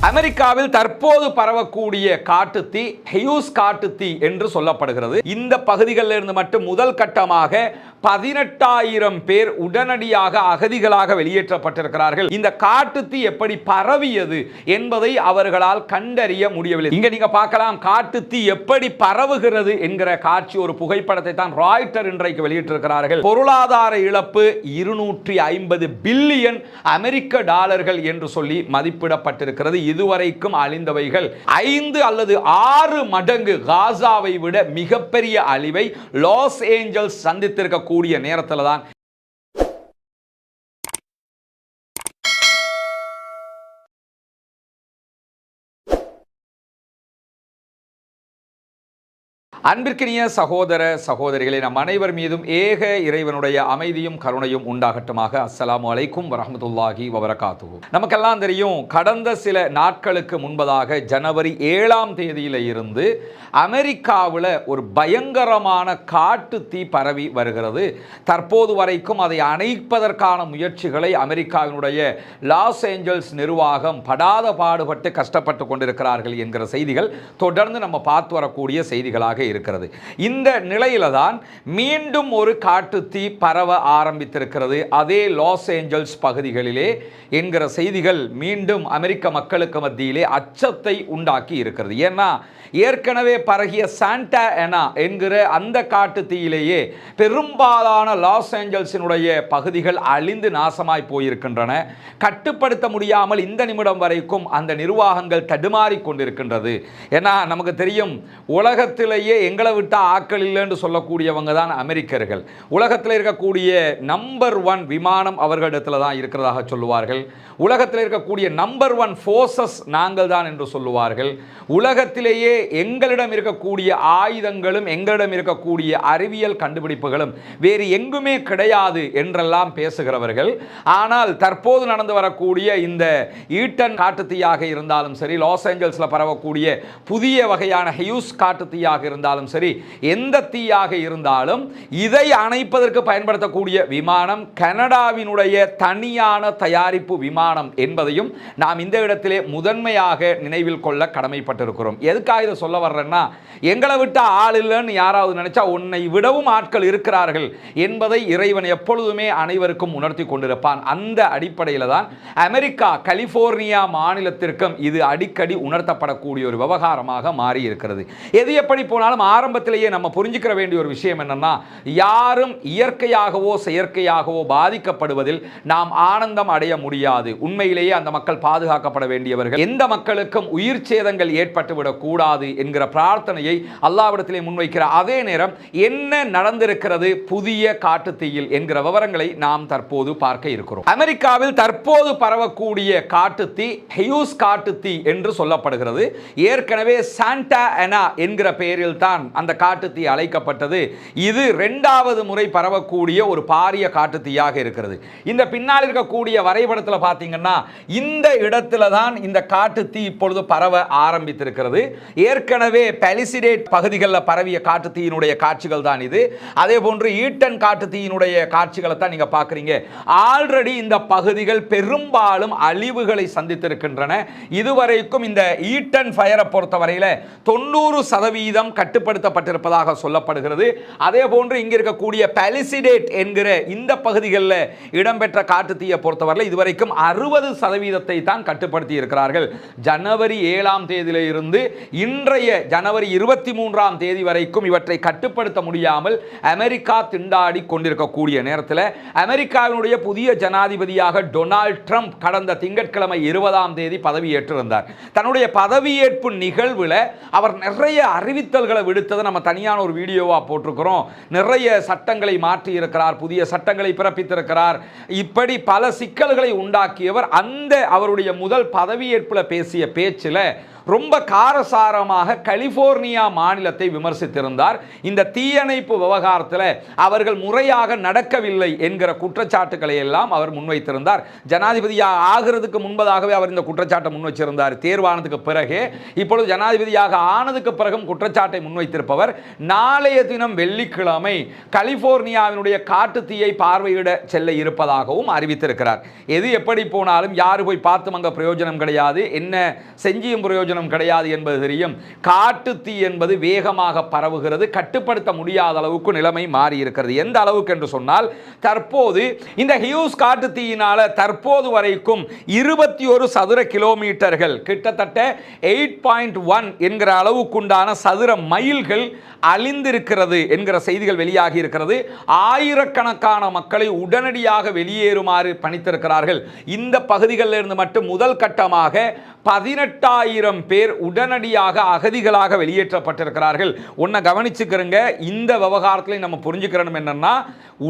அமெரிக்காவில் தற்போது பரவக்கூடிய காட்டுத்தீ ஹியூஸ் காட்டுத்தீ என்று சொல்லப்படுகிறது. இந்த பகுதிகளில் இருந்து மட்டும் முதல் கட்டமாக 18,000 பேர் உடனடியாக அகதிகளாக வெளியேற்றப்பட்டிருக்கிறார்கள். இந்த காட்டுத்தீ எப்படி பரவியது என்பதை அவர்களால் கண்டறிய முடியவில்லை. இங்க நீங்க பார்க்கலாம், காட்டுத்தீ எப்படி பரவுகிறது என்கிற காட்சி ஒரு புகைப்படத்தை தான் ராய்ட்டர் இன்றைக்கு வெளியிட்டிருக்கிறார்கள். பொருளாதார இழப்பு 250 பில்லியன் அமெரிக்க டாலர்கள் என்று சொல்லி மதிப்பிடப்பட்டிருக்கிறது. இதுவரைக்கும் அழிந்தவைகள் 5 அல்லது 6 மடங்கு காசாவை விட மிகப்பெரிய அழிவை லாஸ் ஏஞ்சல்ஸ் சந்தித்திருக்கக்கூடிய நேரத்தில் தான் அன்பிற்கினிய சகோதர சகோதரிகளை நம் அனைவர் மீதும் ஏக இறைவனுடைய அமைதியும் கருணையும் உண்டாகட்டுமாக. அஸ்ஸலாமு அலைக்கும் வரஹ்மத்துல்லாஹி வபரகாத்துஹு. நமக்கெல்லாம் தெரியும், கடந்த சில நாட்களுக்கு முன்பதாக ஜனவரி 7ஆம் தேதியில இருந்து அமெரிக்காவில் ஒரு பயங்கரமான காட்டு தீ பரவி வருகிறது. தற்போது வரைக்கும் அதை அணைப்பதற்கான முயற்சிகளை அமெரிக்காவினுடைய லாஸ் ஏஞ்சல்ஸ் நிர்வாகம் படாத பாடுபட்டு கஷ்டப்பட்டு கொண்டிருக்கிறார்கள் என்கிற செய்திகள் தொடர்ந்து நம்ம பார்த்து வரக்கூடிய செய்திகளாக இருக்கிறது. இந்த நிலையில தான் மீண்டும் ஒரு காட்டுத்தீ பரவ ஆரம்பித்திருக்கிறது, அதே லாஸ் ஏஞ்சல்ஸ் பகுதிகளிலே என்கிற செய்திகள் மீண்டும் அமெரிக்க மக்களுக்கு மத்தியிலே அச்சத்தை உண்டாக்கி இருக்கிறது. ஏன்னா ஏற்கனவே பரகிய சாண்டா அனா என்கிற அந்த காட்டுத்தீயிலேயே பெரும்பாலான லாஸ் ஏஞ்சல்ஸினுடைய பகுதிகள் அழிந்து நாசமாய் போயிருக்கின்றன. கட்டுப்படுத்த முடியாமல் இந்த நிமிடம் வரைக்கும் அந்த நிர்வாகங்கள் தடுமாறி கொண்டிருக்கின்றது. ஏன்னா நமக்கு தெரியும், உலகத்திலேயே எங்களை விட்ட ஆக்கள் இல்லைன்னு சொல்லக்கூடியவங்க தான் அமெரிக்கர்கள். உலகத்தில் இருக்கக்கூடிய நம்பர் 1 விமானம் அவர்களிடத்தில் தான் இருக்கிறதாக சொல்லுவார்கள். உலகத்தில் இருக்கக்கூடிய நம்பர் 1 ஃபோர்ஸஸ் நாங்கள் தான் என்று சொல்லுவார்கள். உலகத்திலேயே எங்களிடம் இருக்கக்கூடிய ஆயுதங்களும் எங்களிடம் இருக்கக்கூடிய அறிவியல் கண்டுபிடிப்புகளும் வேறு எங்குமே கிடையாது என்றெல்லாம் பேசுகிறவர்கள். ஆனால் தற்போது நடந்து வரக்கூடிய இந்த ஈட்டன் காட்டுத்தீயாக இருந்தாலும் சரி, லாஸ் ஏஞ்சல்ஸில் பரவக்கூடிய புதிய வகையான ஹியூஸ் காட்டுத்தீயாக இருந்தாலும் சரி, எந்த தீயாக இருந்தாலும் இதை அணைப்பதற்கு பயன்படுத்தக்கூடிய விமானம் கனடாவினுடைய தனியான தயாரிப்பு விமானம் என்பதையும் நாம் இந்த இடத்திலே முதன்மையாக நினைவில் கொள்ள கடமைப்பட்டிருக்கிறோம். எதுக்காக இதை சொல்ல வர்றேன்னா, எங்களை விட்ட ஆள் இல்லைன்னு யாராவது நினைச்சா உன்னை விடவும் ஆட்கள் இருக்கிறார்கள் என்பதை இறைவன் எப்பொழுதுமே அனைவருக்கும் உணர்த்தி கொண்டிருப்பான். அந்த அடிப்படையில் தான் அமெரிக்கா கலிபோர்னியா மாநிலத்திற்கும் இது அடிக்கடி உணர்த்தப்படக்கூடிய ஒரு விவகாரமாக மாறி இருக்கிறது. எது எப்படி போனாலும் ஆரம்பத்திலேயே நம்ம புரிஞ்சுக்கிற வேண்டிய ஒரு விஷயம் என்னன்னா, யாரும் இயற்கையாகவோ செயற்கையாகவோ பாதிக்கப்படுவதில் நாம் ஆனந்தம் அடைய முடியாது. உண்மையிலேயே அந்த மக்கள் பாதுகாக்கப்பட வேண்டியவர்கள். எந்த மக்களுக்கும் உயிர் சேதங்கள் ஏற்பட்டுவிடக் கூடாது என்கிற பிரார்த்தனையை அல்லாஹ்விடத்திலே முன்வைக்கிற அதே நேரம் என்ன நடந்திருக்கிறது புதிய காட்டுத்தீயில் என்கிற விவரங்களை நாம் தற்போது பார்க்க இருக்கிறோம். அமெரிக்காவில் தற்போது பரவக்கூடிய காட்டுத்தீ ஹியூஸ் காட்டுத்தீ என்று சொல்லப்படுகிறது. ஏற்கனவே சாண்டா அனா என்கிற பெயரில் தான் அந்த காட்டுத்தீ அழைக்கப்பட்டது. இது 2வது முறை பரவக்கூடிய ஒரு பாரிய காட்டுத்தீயாக இருக்கிறது. இந்த பின்னால் இருக்கக்கூடிய வரைபடத்தில் பார்த்தீங்கன்னா இந்த இடத்துல தான் இந்த காட்டுத்தீ இப்பொழுது பரவ ஆரம்பித்திருக்கிறது. ஏற்கனவே பாலிசிடேட் பகுதிகளில் பரவிய காட்டுத்தீயினுடைய காட்சிகள் தான் இது. அதே போன்று ஈட்டன் காட்டுத்தீயினுடைய காட்சிகளை தான் நீங்க பார்க்குறீங்க. ஆல்ரெடி இந்த பகுதிகள் பெரும்பாலும் அழிவுகளை சந்தித்திருக்கின்றன. இதுவரைக்கும் இந்த ஈட்டன் ஃபயரை பொறுத்தவரையில் 90% கட்டுப்படுத்தப்பட்டிருப்பதாக சொல்லப்படுகிறது. அதே போன்று இங்க இருக்கக்கூடிய பாலிசிடேட் என்கிற இந்த பகுதிகளில் இடம்பெற்ற காட்டுத்தீயை பொறுத்தவரையில் இதுவரைக்கும் 60% தான் கட்டுப்படுத்தி இருக்கிறார்கள். ஜனவரி 7ஆம் தேதியில இருந்து இன்றைய ஜனவரி 23ஆம் தேதி வரைக்கும் இவற்றை கட்டுப்படுத்த முடியாமல் அமெரிக்கா திண்டாடி கொண்டிருக்கக்கூடிய நேரத்தில் அமெரிக்காவினுடைய புதிய ஜனாதிபதியாக டொனால்ட் ட்ரம்ப் கடந்த திங்கட்கிழமை 20ஆம் தேதி பதவியேற்றிருந்தார். தன்னுடைய பதவியேற்பு நிகழ்வில் அவர் நிறைய அறிவித்தல்களை விடுத்ததை நம்ம தனியான ஒரு வீடியோவா போட்டிருக்கிறோம். நிறைய சட்டங்களை மாற்றி இருக்கிறார், புதிய சட்டங்களை பிறப்பித்திருக்கிறார். இப்படி பல சிக்கல்களை உண்டாக்கியவர். அந்த அவருடைய முதல் பதவியேற்பில் பேசிய பேச்சில் ரொம்ப காரசாரமாக கலிபோர்னியா மாநிலத்தை விமர்சித்திருந்தார். இந்த தீயணைப்பு விவகாரத்தில் அவர்கள் முறையாக நடக்கவில்லை என்கிற குற்றச்சாட்டுக்களை எல்லாம் அவர் முன்வைத்திருந்தார். ஜனாதிபதியாக ஆகிறதுக்கு முன்பதாகவே அவர் இந்த குற்றச்சாட்டை முன்வைச்சிருந்தார். தேர்வானதுக்கு பிறகு, இப்பொழுது ஜனாதிபதியாக ஆனதுக்கு பிறகும் குற்றச்சாட்டை முன்வைத்திருப்பவர் நாளைய தினம் வெள்ளிக்கிழமை கலிபோர்னியாவினுடைய காட்டு தீயை பார்வையிட செல்ல இருப்பதாகவும் அறிவித்திருக்கிறார். எது எப்படி போனாலும் யாரு போய் பார்த்தும் அங்க பிரயோஜனம் கிடையாது, என்ன செஞ்சியும் பிரயோஜனம் கிடையாது என்பது தெரியும். காட்டு தீ என்பது வேகமாக பரவுகிறது, கட்டுப்படுத்த முடியாத அளவுக்கு நிலைமை மாறி இருக்கிறது. எந்த அளவுக்கு என்று சொன்னால், தற்போது இந்த ஹியூஸ் காட்டு தீயினால தற்போது வரைக்கும் 21 சதுர கிலோமீட்டர்கள், கிட்டத்தட்ட 8.1 என்கிற அளவுக்குண்டான சதுர மைல்கள் அழிந்திருக்கிறது என்கிற செய்திகள் வெளியாகி இருக்கிறது. ஆயிரக்கணக்கான மக்களை உடனடியாக வெளியேறுமாறு பணித்திருக்கிறார்கள். இந்த பகுதிகளில் இருந்து மட்டும் முதல் கட்டமாக 18,000 பேர் உடனடியாக அகதிகளாக வெளியேற்றப்பட்டிருக்கிறார்கள். ஒன்றை கவனிச்சுக்கிறங்க, இந்த விவகாரத்தில் நம்ம புரிஞ்சுக்கிறோம் என்னன்னா,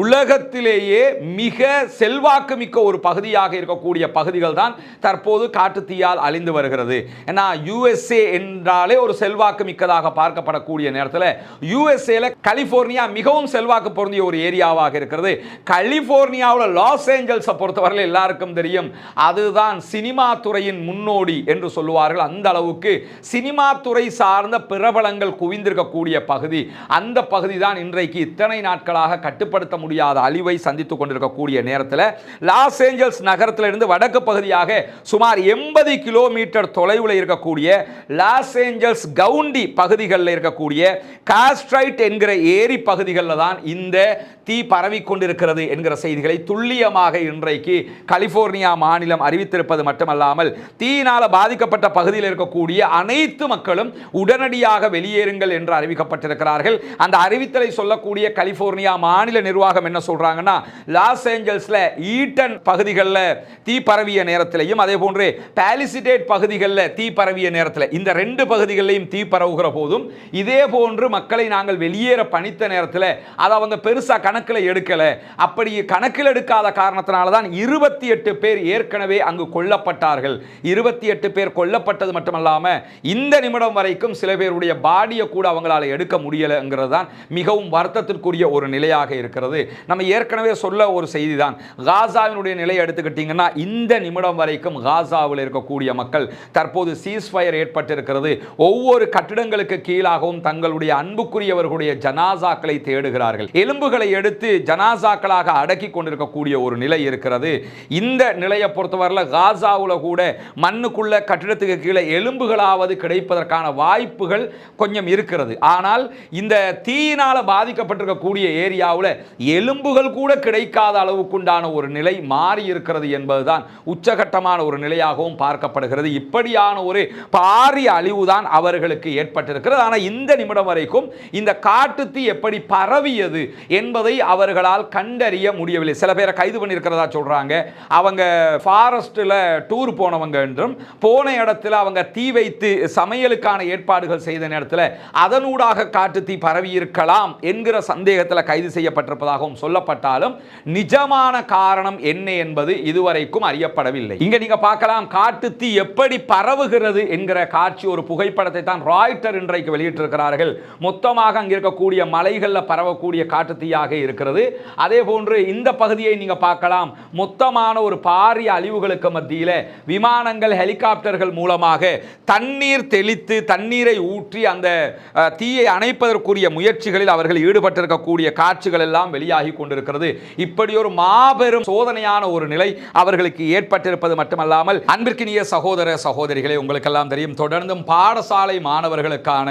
உலகத்திலேயே மிக செல்வாக்கு மிக்க ஒரு பகுதியாக இருக்கக்கூடிய பகுதிகள் தான் தற்போது காட்டுத்தீயால் அழிந்து வருகிறது. ஏன்னா USA என்றாலே ஒரு செல்வாக்கு மிக்கதாக பார்க்கப்படக்கூடிய நேரத்தில் யூஎஸ்ஏல கலிபோர்னியா மிகவும் செல்வாக்கு பொருந்திய ஒரு ஏரியாவாக இருக்கிறது. கலிபோர்னியாவில் லாஸ் ஏஞ்சல்ஸை பொறுத்தவரை எல்லாருக்கும் தெரியும், அதுதான் சினிமா துறையின் முன்னோடி என்று சொல்லுவார்கள். அந்த அளவுக்கு சினிமா துறை சார்ந்த பிரபலங்கள் குவிந்திருக்கக்கூடிய பகுதி. அந்த பகுதி தான் இன்றைக்கு இத்தனை நாட்களாக கட்டுப்படுத்த முடியாத அழிவை சந்தித்துக் கொண்டிருக்கக்கூடிய நேரத்தில் லாஸ் ஏஞ்சல்ஸ் நகரத்திலிருந்து வடக்கு பகுதியாக சுமார் 80 கிலோமீட்டர் தொலைவில் இருக்கக்கூடிய லாஸ் ஏஞ்சல்ஸ் கவுண்டி பகுதிகளில் இருக்கக்கூடிய காஸ்ட்ரைட் என்கிற ஏரி பகுதிகளில் தான் இந்த தீ பரவி கொண்டிருக்கிறது என்கிற செய்திகளை துல்லியமாக இன்றைக்கு கலிபோர்னியா மாநிலம் அறிவித்திருப்பது மட்டுமல்லாமல், தீயினால் பாதிக்கப்பட்ட பகுதியில் இருக்கக்கூடிய அனைத்து மக்களும் உடனடியாக வெளியேறுங்கள் என்று அறிவிக்கப்பட்டிருக்கிறார்கள். அந்த அறிவித்தலை சொல்லக்கூடிய கலிபோர்னியா மாநில நிர்வாகம் என்ன சொல்றாங்கன்னா, லாஸ் ஏஞ்சல்ஸ்ல ஈட்டன் பகுதிகளில் தீ பரவிய நேரத்திலையும் அதே போன்று பாலிசிடேட் பகுதிகளில் தீ பரவிய நேரத்தில், இந்த 2 பகுதிகளிலையும் தீ பரவுகிற போதும் இதே போன்று மக்களை நாங்கள் வெளியேற பணித்த நேரத்தில் அதை அவங்க பெருசா கணக்கில் எடுக்கல. அப்படி கணக்கில் எடுக்காத காரணத்தினால தான் 28 பேர் ஏற்கனவே அங்கு கொல்லப்பட்டார்கள். 28 பேர் கொல்லப்பட்டது மட்டுமல்லாம இந்த நிமிடம் வரைக்கும் சில பேருடைய பாடியை கூட அவங்களால எடுக்க முடியலங்கிறது தான் மிகவும் வருத்தத்திற்குரிய ஒரு நிலையாக இருக்கிறது. நம்ம ஏற்கனவே சொல்ல ஒரு செய்தி தான், காசாவினுடைய நிலையை எடுத்துக்கிட்டீங்கன்னா இந்த நிமிடம் வரைக்கும் காசாவில் இருக்கக்கூடிய மக்கள் தற்போது சீஸ்ஃபயர் ஏற்பட்டிருக்கிறது. ஒவ்வொரு கட்டிடங்களுக்கு கீழாகவும் தங்களுடைய அன்புக்குரியவர்களுடைய ஜனாசாக்களை தேடுகிறார்கள். எலும்புகளை எடுத்து ஜனாசாக்களாக அடக்கி கொண்டிருக்கக்கூடிய ஒரு நிலை இருக்கிறது. இந்த நிலையை பொறுத்தவரையில் காசாவில் கூட மண்ணுக்குள்ள கட்டிடத்துக்கு கீழே எலும்புகளாவது கிடைப்பதற்கான வாய்ப்புகள் கொஞ்சம் இருக்கிறது. ஆனால் இந்த தீயினால் பாதிக்கப்பட்டிருக்கக்கூடிய ஏரியாவில் எலும்புகள் கூட கிடைக்காத அளவுக்குண்டான ஒரு நிலை மாறி இருக்கிறது என்பதுதான் உச்சகட்டமான ஒரு நிலையாகவும் பார்க்கப்படுகிறது. இப்படியான ஒரு பாரிய அழிவுதான் அவர்களுக்கு ஏற்பட்டிருக்கிறது. ஆனால் இந்த நிமிடம் வரைக்கும் இந்த காட்டுத்தீ எப்படி பரவியது என்பதை அவர்களால் கண்டறிய முடியவில்லை. சில பேரை கைது பண்ணியிருக்கிறதா சொல்றாங்க. அவங்க ஃபாரஸ்ட்ல டூர் போனவங்க என்றும், போன இடத்துல அவங்க தீ வைத்து சமையலுக்கான ஏற்பாடுகள் செய்த நேரத்தில் அதனூடாக காட்டுத்தீ பரவி இருக்கலாம் என்கிற சந்தேகத்தில் கைது செய்யப்பட்டிருப்பதாகவும் சொல்லப்பட்டாலும் நிஜமான காரணம் என்ன என்பது இதுவரைக்கும் அறியப்படவில்லை. இங்க நீங்க பார்க்கலாம், காட்டுத்தீ எப்படி பரவுகிறது என்கிற காட்சி ஒரு புகைப்படத்தை தான் ராய்ட்டர் இன்றைக்கு வெளியிட்டிருக்கிறார்கள். மொத்தமாக அங்கே இருக்கக்கூடிய மலைகளில் பரவக்கூடிய காட்டுத்தீயாக இருக்கிறது. அதே போன்று இந்த பகுதியை நீங்க பார்க்கலாம், மொத்தமான ஒரு பாரிய அழிவுகளுக்கு மத்தியில் விமானங்கள் ஹெலிகாப்டர்கள் மூலமாக தண்ணீர் தெளித்து தண்ணீரை ஊற்றி அந்த தீயை அணைப்பதற்குரிய முயற்சிகளில் அவர்கள் ஈடுபட்டிருக்கக்கூடிய காட்சிகள் எல்லாம் வெளியாகி கொண்டிருக்கிறது. இப்படி ஒரு மாபெரும் சோதனையான ஒரு நிலை அவர்களுக்கு ஏற்பட்டிருப்பது மட்டுமல்லாமல், அன்பிற்கினிய சகோதர சகோதரிகளே, உங்களுக்கெல்லாம் தெரியும், தொடர்ந்தும் பாடசாலை மாணவர்களுக்கான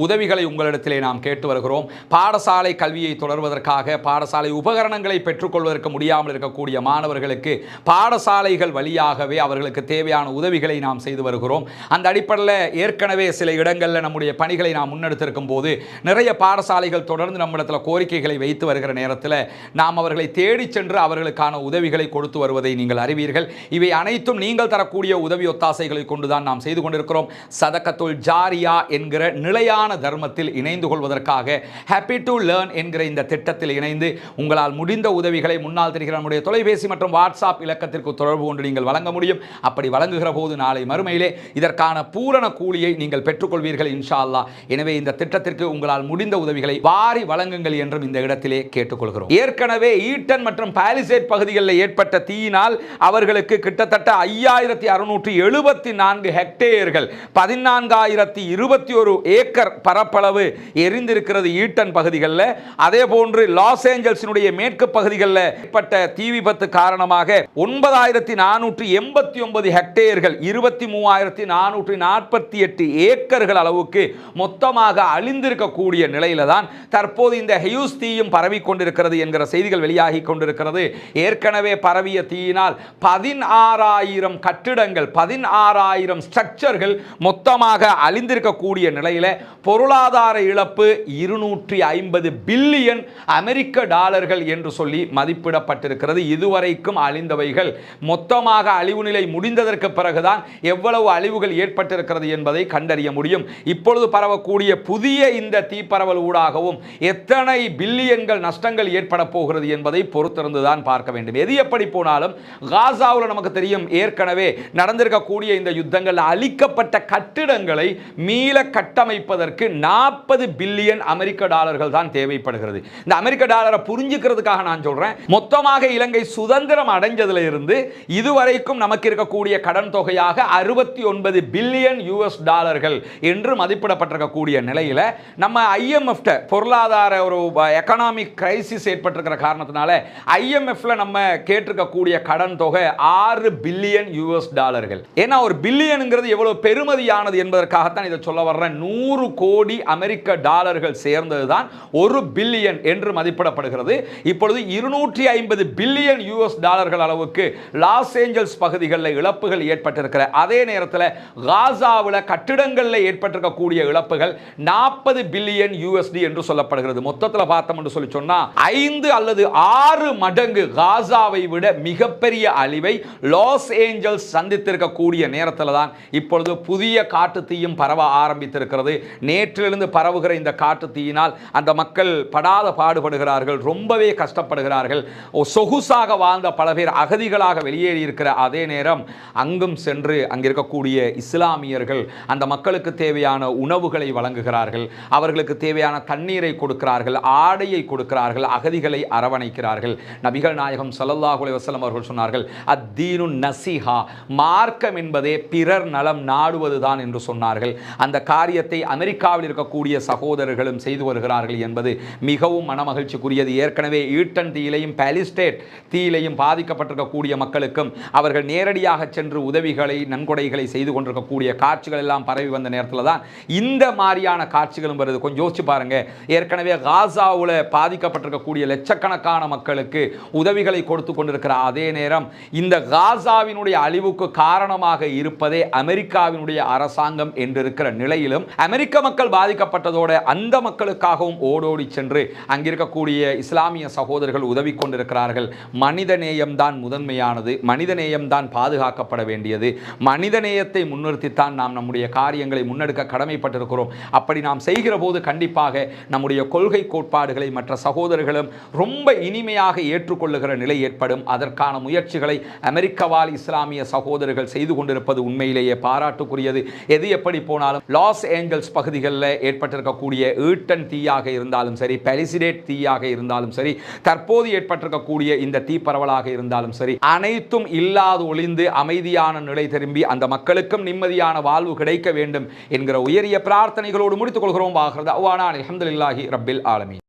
உதவிகளை உங்களிடத்திலே நாம் கேட்டு வருகிறோம். பாடசாலை கல்வியை தொடர்வதற்காக பாடசாலை உபகரணங்களை பெற்றுக்கொள்வதற்கு முடியாமல் இருக்கக்கூடிய மாணவர்களுக்கு பாடசாலைகள் வழியாகவே அவர்களுக்கு தேவையான உதவிகளை நாம் செய்து வருகிறோம். அந்த அடிப்படையில் ஏற்கனவே சில இடங்களில் நம்முடைய பணிகளை நாம் முன்னெடுத்திருக்கும் போது நிறைய பாடசாலைகள் தொடர்ந்து நம்மிடத்தில் கோரிக்கைகளை வைத்து வருகிற நேரத்தில் நாம் அவர்களை தேடி சென்று அவர்களுக்கான உதவிகளை கொடுத்து வருவதை நீங்கள் அறிவீர்கள். இவை அனைத்தும் நீங்கள் தரக்கூடிய உதவி ஒத்தாசைகளை கொண்டுதான் நாம் செய்து கொண்டிருக்கிறோம். சதகத்துல் ஜாரியா என்கிற நிலையான தர்மத்தில் இணைந்து கொள்வதற்காக ஹாப்பி டு லேர்ன் என்கிற இந்த திட்டத்தில் இணைந்து உங்களால் முடிந்த உதவிகளை முன்னால் தெரிகிற நம்முடைய தொலைபேசி மற்றும் வாட்ஸ்அப் இலக்கத்திற்கு தொடர்பு கொண்டு நீங்கள் வழங்க முடியும். அப்படி வழங்குகிற போது நாளை மறுமையிலே இதற்கான பூரண கூலியை நீங்கள் பெற்றுக்கொள்வீர்கள் இன்ஷா அல்லாஹ். எனவே இந்த திட்டத்திற்கு உங்களால் முடிந்த உதவிகளை வாரி வழங்குங்கள் என்றும் இந்த இடத்திலே கேட்டுக்கொள்கிறோம். ஏற்கனவே ஈட்டன் மற்றும் பாலிசேட் பகுதிகளில் ஏற்பட்ட தீயினால் அவர்களுக்கு கிட்டத்தட்ட 5674 ஹெக்டேயர்கள் 14,021 ஏக்கர் பரப்பளவு எரிந்திருக்கிறது ஈட்டன் பகுதிகளில். அதே போன்று லாஸ் ஏஞ்சல்ஸினுடைய மேற்கு பகுதிகளில் ஏற்பட்ட தீ விபத்து காரணமாக 9,489 ஹெக்டேயர்கள் 23,448 ஏக்கர்கள் அளவுக்கு மொத்தமாக அழிந்திருக்கக்கூடிய நிலையில தான் தற்போது இந்த ஹியூஸ் தீயும் பரவி கொண்டிருக்கிறது என்கிற செய்திகள் வெளியாகி கொண்டிருக்கிறது. ஏற்கனவே பரவிய தீயினால் 16,000 கட்டிடங்கள் 16,000 ஸ்ட்ரக்சர்கள் மொத்தமாக அழிந்திருக்கக்கூடிய நிலையில பொருளாதார இழப்பு 250 பில்லியன் அமெரிக்க டாலர்கள் என்று சொல்லி மதிப்பிடப்பட்டிருக்கிறது. இதுவரைக்கும் அழிந்தவைகள் மொத்தமாக அழிவு நிலை முடிந்ததற்கு பிறகுதான் எவ்வளவு அழிவுகள் ஏற்பட்டிருக்கிறது என்பதை கண்டறிய முடியும். இப்பொழுது பரவக்கூடிய புதிய இந்த தீப்பரவல் ஊடாகவும் எத்தனை பில்லியன்கள் நஷ்டங்கள் ஏற்பட போகிறது என்பதை பொறுத்திருந்துதான் பார்க்க வேண்டும். எது எப்படி போனாலும் காசாவில் நமக்கு தெரியும், ஏற்கனவே நடந்திருக்கக்கூடிய இந்த யுத்தங்கள் அழிக்கப்பட்ட கட்டிடங்களை மீள கட்டமைப்பதற்கு 40 பில்லியன் அமெரிக்க டாலர்கள் தான் தேவைப்படுகிறது. இந்த அமெரிக்க டாலரை புரிஞ்சுக்கிறதுக்காக நான் சொல்றேன், மொத்தமாக இலங்கை சுதந்திரம் அடைஞ்சதுல இருந்து இதுவரைக்கும் நமக்கு இருக்கக்கூடிய கடன் தொகையாக 69 பில்லியன் யூஎஸ் டாலர்கள் என்று மதிப்பிடப்பட்டிருக்கக்கூடிய நிலையில நம்ம IMF பொருளாதார ஒரு எக்கனாமிக் கிரைசிஸ் ஏற்பட்டிருக்கிற காரணத்தினால IMFல நம்ம கேட்டிருக்கக்கூடிய கடன் தொகை 6 பில்லியன் யூஎஸ் டாலர்கள். ஏன்னா ஒரு பில்லியனுங்கிறது எவ்வளவு பெருமதியானது என்பதற்காகத்தான் இதை சொல்ல வர்றேன். 100 கோடி அமெரிக்க டாலர்கள் சேர்ந்ததுதான் 1 பில்லியன் என்று மதிப்பிடப்படுகிறது. இப்பொழுது 250 பில்லியன் யூஎஸ் டாலர்கள் அளவுக்கு லாஸ் ஏஞ்சல்ஸ் பகுதிகளில் இழப்புகள் ஏற்பட்டிருக்கிற அதே நேரத்தில் காசாவில் கட்டிடங்களில் ஏற்பட்டிருக்கக்கூடிய இழப்புகள் 40 பில்லியன் யூஎஸ்டி என்று சொல்லப்படுகிறது. மொத்தத்தில் பார்த்தோம் என்று சொல்லி சொன்னா 5 அல்லது 6 மடங்கு காசாவை விட மிகப்பெரிய அழிவை லாஸ் ஏஞ்சல்ஸ் சந்தித்திருக்கக்கூடிய நேரத்தில் தான் இப்பொழுது புதிய காட்டு தீயும் பரவ ஆரம்பித்திருக்கிறது. நேற்றிலிருந்து பரவுகிற இந்த காட்டு தீயினால் அந்த மக்கள் படாத பாடுபடுகிறார்கள், ரொம்பவே கஷ்டப்படுகிறார்கள். சொகுசாக வாழ்ந்த பல பேர் அகதிகளாக வெளியேறி இருக்கிற அதே நேரம் அங்கும் சென்று அங்கிருக்கக்கூடிய இஸ்லாமியர்கள் அந்த மக்களுக்கு தேவையான உணவுகளை வழங்குகிறார்கள், அவர்களுக்கு தேவையான தண்ணீரை கொடுக்கிறார்கள், ஆடையை கொடுக்கிறார்கள், அகதிகளை அரவணைக்கிறார்கள். நபிகள் நாயகம் ஸல்லல்லாஹு அலைஹி வஸல்லம் அவர்கள் சொன்னார்கள், அத்தீனு நஸீஹா, மார்க்கம் என்பதே பிறர் நலம் நாடுவதுதான் என்று சொன்னார்கள். அந்த காரியத்தை அமெரிக்காவில் இருக்கக்கூடிய சகோதரர்களும் செய்து வருகிறார்கள் என்பது மிகவும் மனமகிழ்ச்சிக்குரியது. ஏற்கனவே ஈட்டன் தீயிலையும் பாலிஸ்டேட் தீயிலையும் பாதிக்கப்பட்டிருக்கக்கூடிய மக்களுக்கும் அவர்கள் நேரடியாக சென்று உதவிகளை நன்கொடைகளை செய்து கொண்டிருக்கக்கூடிய காட்சிகள் எல்லாம் பரவி வந்த நேரத்தில் தான் இந்த மாதிரியான காட்சிகளும் வருது. கொஞ்சம் யோசிச்சு பாருங்க, ஏற்கனவே காசாவில் பாதிக்கப்பட்டிருக்கக்கூடிய லட்சக்கணக்கான மக்களுக்கு உதவிகளை கொடுத்து கொண்டிருக்கிற அதே நேரம் இந்த காசாவினுடைய அழிவுக்கு காரணமாக இருப்பதே அமெரிக்காவினுடைய அரசாங்கம் என்றிருக்கிற நிலையிலும் அமெரிக்க மக்கள் பாதிக்கப்பட்டதோடு அந்த மக்களுக்காகவும் ஓடோடி சென்று அங்கிருக்கக்கூடிய இஸ்லாமிய சகோதரர்கள் உதவி கொண்டிருக்கிறார்கள். மனித நேயம்தான் முதன்மையானது, மனித நேயம்தான் பாதுகாக்கப்பட வேண்டியது. மனித நேயத்தை முன்னிறுத்தித்தான் நாம் நம்முடைய காரியங்களை முன்னெடுக்க கடமைப்பட்டிருக்கிறோம். அப்படி நாம் செய்கிற போது கண்டிப்பாக நம்முடைய கொள்கை கோட்பாடுகளை மற்ற சகோதரர்களும் ரொம்ப இனிமையாக ஏற்றுக்கொள்ளுகிற நிலை ஏற்படும். அதற்கான முயற்சிகளை அமெரிக்கவால் இஸ்லாமிய சகோதரர்கள் செய்து கொண்டிருப்பது உண்மையிலேயே பாராட்டுக்குரியது. எது எப்படி போனாலும் லாஸ் ஏஞ்சல்ஸ் பகுதிகளில் ஏற்பட்டிருக்கக்கூடிய ஈட்டன் தீயாக இருந்தாலும் சரி, பாலிசிடேட் தீயாக இருந்தாலும் சரி, தற்போது ஏற்பட்டிருக்கக்கூடிய இந்த தீ பரவலாக இருந்தாலும் சரி, அனைத்தும் இல்லாது ஒளிந்து அமைதியான நிலை திரும்பி அந்த மக்களுக்கும் நிம்மதியான வாழ்வு கிடைக்க வேண்டும் என்கிற உயரிய பிரார்த்தனைகளோடு முடித்துக் கொள்கிறோம். அல்ஹம்துலில்லாஹி ரப்பில் ஆலமீன்.